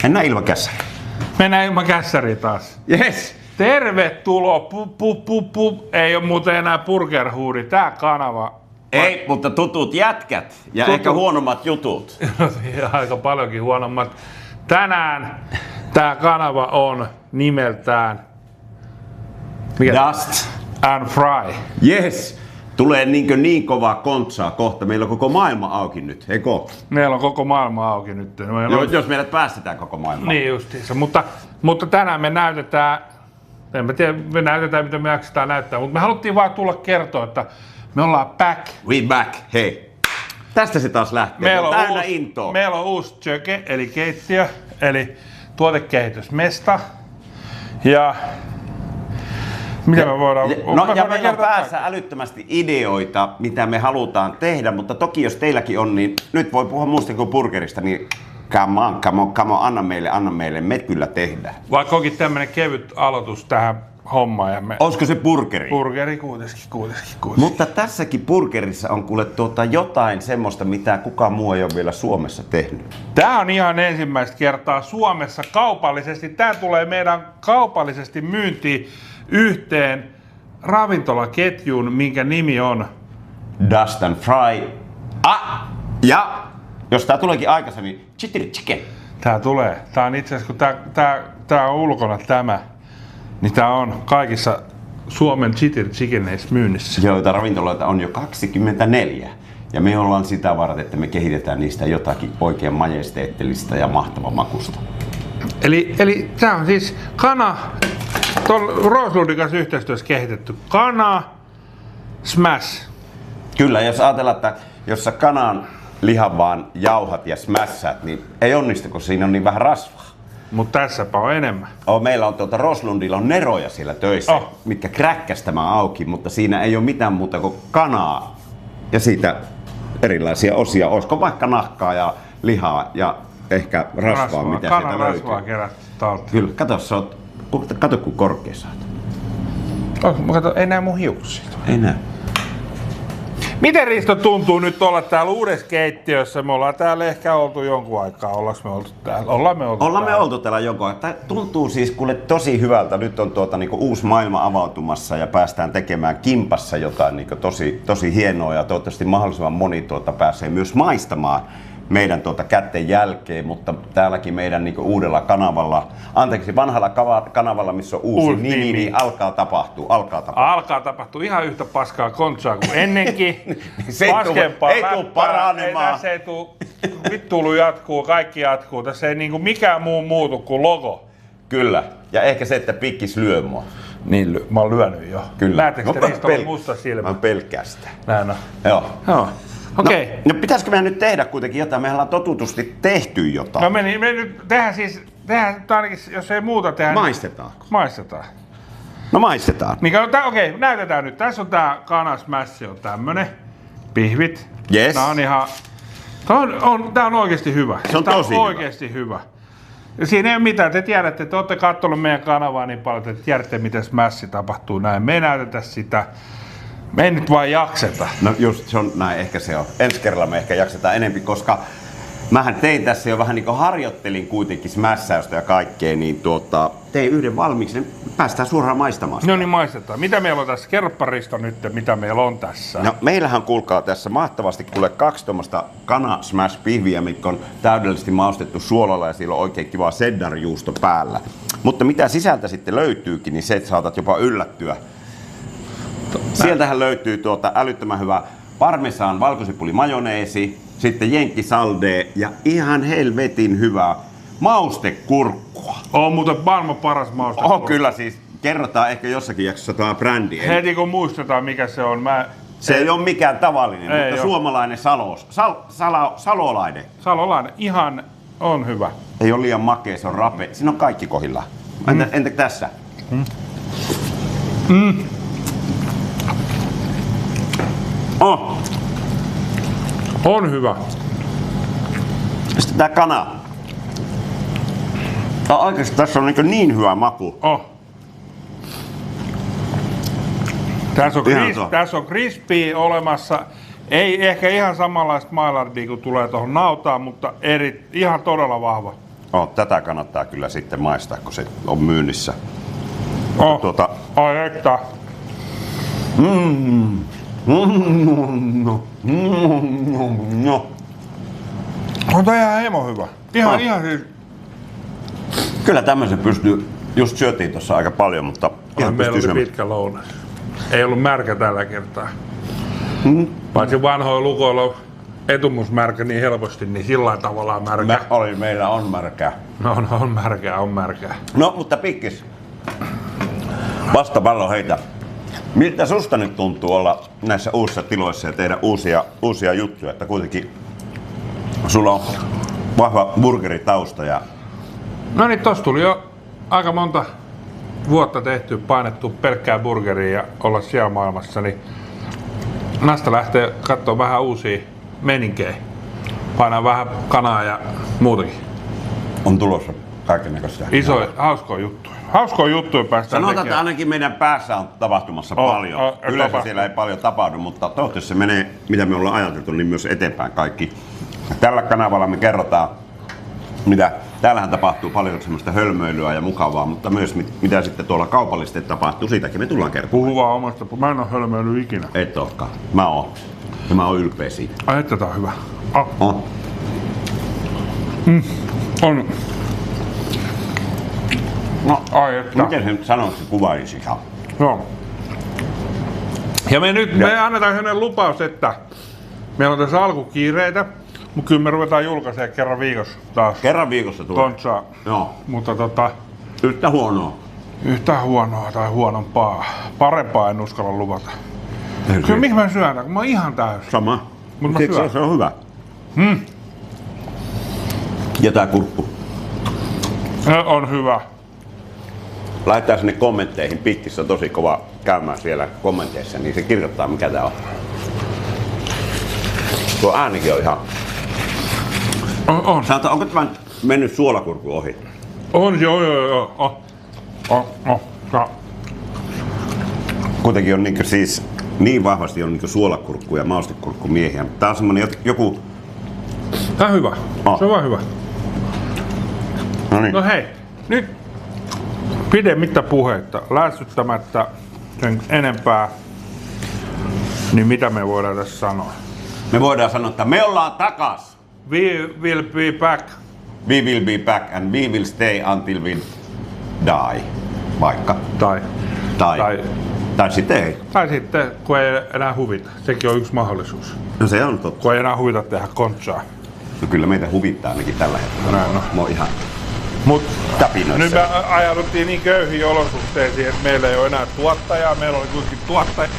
Mennään ilman kässäriä. Mennään ilman kässäriä taas. Yes. Tervetuloa. Ei ole muuten enää burgerhuudi. Tää kanava. Ei, mutta tutut jätkät ja ehkä huonommat jutut. Aika paljonkin huonommat. Tänään tää kanava on nimeltään Dust and Fry. Yes. Tulee niin kovaa kontsaa kohta. Meillä on koko maailma auki nyt, eikö? Meillä on koko maailma auki nyt. Jos meidät päästetään koko maailma. Niin justiinsa. Mutta tänään me näytetään, en mä tiedä, me näytetään mitä me jaksetaan näyttää, mutta me haluttiin vaan tulla kertoa, että me ollaan back. We back, hei. Tästä se taas lähtee. Meillä on täynnä uusi, intoa. meillä on uusi Jöke, eli keittiö, eli tuotekehitysmesta. Ja mitä me voidaan... Ja meillä on päässä älyttömästi ideoita, mitä me halutaan tehdä, mutta toki jos teilläkin on, niin nyt voi puhua muusta kuin burgerista, niin come on, anna meille, me kyllä tehdään. Vaikka onkin tämmönen kevyt aloitus tähän hommaan. Ja olisiko se burgeri? Burgeri kuitenkin. Mutta tässäkin burgerissa on kuule jotain semmoista, mitä kukaan muu ei ole vielä Suomessa tehnyt. Tää on ihan ensimmäistä kertaa Suomessa kaupallisesti. Tää tulee meidän kaupallisesti myyntiin yhteen ravintolaketjuun, minkä nimi on Dust and Fry. Ja jos tää tuleekin aikaisemmin, Chitty Chicken. Tää tulee. Tää on itse asiassa, kun tää on ulkona tämä, niin tää on kaikissa Suomen Chitty Chickeneissä myynnissä. Joita ravintoloita on jo 24. Ja me ollaan sitä varten, että me kehitetään niistä jotakin oikein majesteettellista ja mahtavan makusta. Eli tää on siis kana, Roslundin kanssa yhteistyössä kehitetty kana smash. Kyllä, jos ajatellaan, että jos sä kanan lihan vaan jauhat ja smässäät, niin ei onnistu, kun siinä on niin vähän rasvaa. Mutta tässäpä on enemmän. Meillä on Roslundilla on neroja siellä töissä, mitkä kräkkäs tämän auki, mutta siinä ei ole mitään muuta kuin kanaa ja siitä erilaisia osia. Olisiko vaikka nahkaa ja lihaa ja ehkä rasvaa, mitä sieltä löytyy. Rasvaa kerätty talteen. Kyllä, kato kun korkea sä oot. Kato, ei näe mun hiuksia. Ei näe. Miten Risto tuntuu nyt olla täällä uudessa keittiössä? Me ollaan täällä ehkä oltu jonkun aikaa. Ollaanko me oltu täällä? Ollaan me oltu täällä jonkun aikaa. Tuntuu siis kuule tosi hyvältä. Nyt on niinku uusi maailma avautumassa ja päästään tekemään kimpassa jotain niinku tosi hienoa ja toivottavasti mahdollisimman moni pääsee myös maistamaan meidän kätten jälkeen, mutta täälläkin meidän niinku uudella kanavalla, vanhalla kanavalla, missä on uusi nimi, niin alkaa tapahtua ihan yhtä paskaa kontsaa kuin ennenkin. Se ei tule paranemaan. Se ei tule, vittuilu jatkuu, kaikki jatkuu. Tässä ei niinku mikään muu muutu kuin logo. Kyllä, ja ehkä se, että pikkis lyö mua. Niin, mä oon lyönyt jo. Kyllä. Näettekö te Ristolla musta silmä? Mä pelkään sitä. Näin on. Joo. Okei. No pitäisikö meidän nyt tehdä kuitenkin jotain? Mehän ollaan totutusti tehty jotain. No me nyt tehdään ainakin, jos ei muuta tehdä. Maistetaanko? Maistetaan. No maistetaan. Niin okei, näytetään nyt. Tässä on tää kana smash, on tämmönen. Pihvit. Yes. Tää on ihan... Tää on oikeesti hyvä. Se on tosi hyvä. Oikeesti hyvä. Ja siinä ei ole mitään. Te tiedätte, te olette katsonut meidän kanavaa niin paljon, että te tiedätte, miten smash tapahtuu näin. Me ei näytetä sitä. Me ei nyt vaan jakseta. No just se on näin, ehkä se on. Ensi kerralla me ehkä jaksetaan enempi, koska mähän tein tässä jo vähän niin kuin harjoittelin kuitenkin smässäystä ja kaikkea, niin tein yhden valmiiksi, niin päästään suoraan maistamaan sitä. No niin, maistetaan. Mitä meillä on tässä? Kerropa Risto nyt, mitä meillä on tässä. No meillähän kuulkaa tässä mahtavasti kuule 2 tuommoista kana smash pihviä, mitkä on täydellisesti maustettu suolalla ja siellä on oikein kiva cheddarjuusto päällä. Mutta mitä sisältä sitten löytyykin, niin se, että saatat jopa yllättyä. Sieltähän löytyy älyttömän hyvä parmesan valkosipuli majoneesi, sitten jenkki salde ja ihan helvetin hyvää maustekurkkua. On muuten maailman paras maustekurkku. Kyllä siis, kerrotaan ehkä jossakin jaksossa tämä brändi. Heti kun muistetaan mikä se on. Se ei ole mikään tavallinen, mutta ole. Suomalainen salolainen. Salolainen, ihan on hyvä. Ei ole liian makea, se on rape. Siinä on kaikki kohdillaan. Entä tässä? On hyvä. Sitten tää kana. Oikeesti tässä on niin hyvä maku. Tässä on crispy olemassa. Ei ehkä ihan samanlaista mailardia kuin tulee tuohon nautaan, mutta ihan todella vahva. Tätä kannattaa kyllä sitten maistaa, kun se on myynnissä. Oh. Tuota, Ai että. no. On tää ihan hemo hyvä. Ihan siis. Kyllä tämmöisen pystyy, just syötiin tuossa aika paljon, mutta ihan Meillä pystyy oli pitkä lounas. Ei ollut märkä tällä kertaa. Paitsi vanhoilla lukoilla etumusmärkä niin helposti, niin sillä tavalla märkä. Meillä on märkää. On märkää. No, mutta Pikkis, vastapallo heitä. Miltä susta nyt tuntuu olla näissä uusissa tiloissa ja tehdä uusia juttuja, että kuitenkin sulla on vahva burgeritausta ja... No niin, tossa tuli jo aika monta vuotta tehty, painettu pelkkää burgeria ja olla siellä maailmassa, niin Nasta lähtee katsoa vähän uusia meninkejä. Painaa vähän kanaa ja muutakin. On tulossa kaikennäköistä. Hauskoja juttuja. Hauskoja juttuja päästään Sanotaan, että tekemään. ainakin meidän päässä on tapahtumassa paljon. Yleensä tapahtuu. siellä ei paljon tapahdu, mutta toivottavasti se menee, mitä me ollaan ajateltu, niin myös eteenpäin kaikki. Tällä kanavalla me kerrotaan, mitä täällähän tapahtuu paljon semmoista hölmöilyä ja mukavaa, mutta myös mitä sitten tuolla kaupallisesti tapahtuu, siitäkin me tullaan kertomaan. Puhu vaan omasta. Mä en oo hölmöillyt ikinä. Et olekaan. Mä oon. Ja mä oon ylpeä siitä. Ai että tää on hyvä. On. On. No, ai että. Miten se nyt sanoisi, se kuvaisi sitä? Joo. Ja me annetaan sellainen lupaus, että meillä on tässä alkukiireitä, mutta kyllä me ruvetaan julkaisemaan kerran viikossa taas Kerran viikossa tulee. kontsaa. Joo. Mutta Yhtä huonoa. yhtä huonoa tai huonompaa. Parempaa en uskalla luvata. Kyllä mihin mä syön, kun mä oon ihan täys. Sama. Mut mä Sitten syön. se on hyvä. Ja tää kurkku. Se on hyvä. Laittaa sinne kommentteihin. Pikkissä on tosi kova käymään siellä kommenteissa, niin se kirjoittaa mikä tää on. Tuo äänikin on ihan... On. Sanotaan, onko tämä mennyt suolakurkku ohi? On, joo. Ja Kuitenkin on niin vahvasti on suolakurkku ja maustekurkku miehiä. Tää on semmonen joku... tää on hyvä. Se on vaan hyvä. No niin. No hei, nyt pidemmittä puheitta, lähestyttämättä sen enempää, niin mitä me voidaan tässä sanoa? Me voidaan sanoa, että me ollaan takas. We will be back. We will be back and we will stay until we die. Vaikka. Tai sitten ei. Tai sitten, kun ei enää huvita. Sekin on yksi mahdollisuus. No se on totta. Kun ei enää huvita tehdä kontsaa. No kyllä meitä huvittaa ainakin tällä hetkellä. Näin on. Mä oon ihan Mut tapinoissa. nyt me ajauduttiin niin köyhiin olosuhteisiin, että meillä ei ole enää tuottajaa. Meillä oli kuitenkin tuottaja.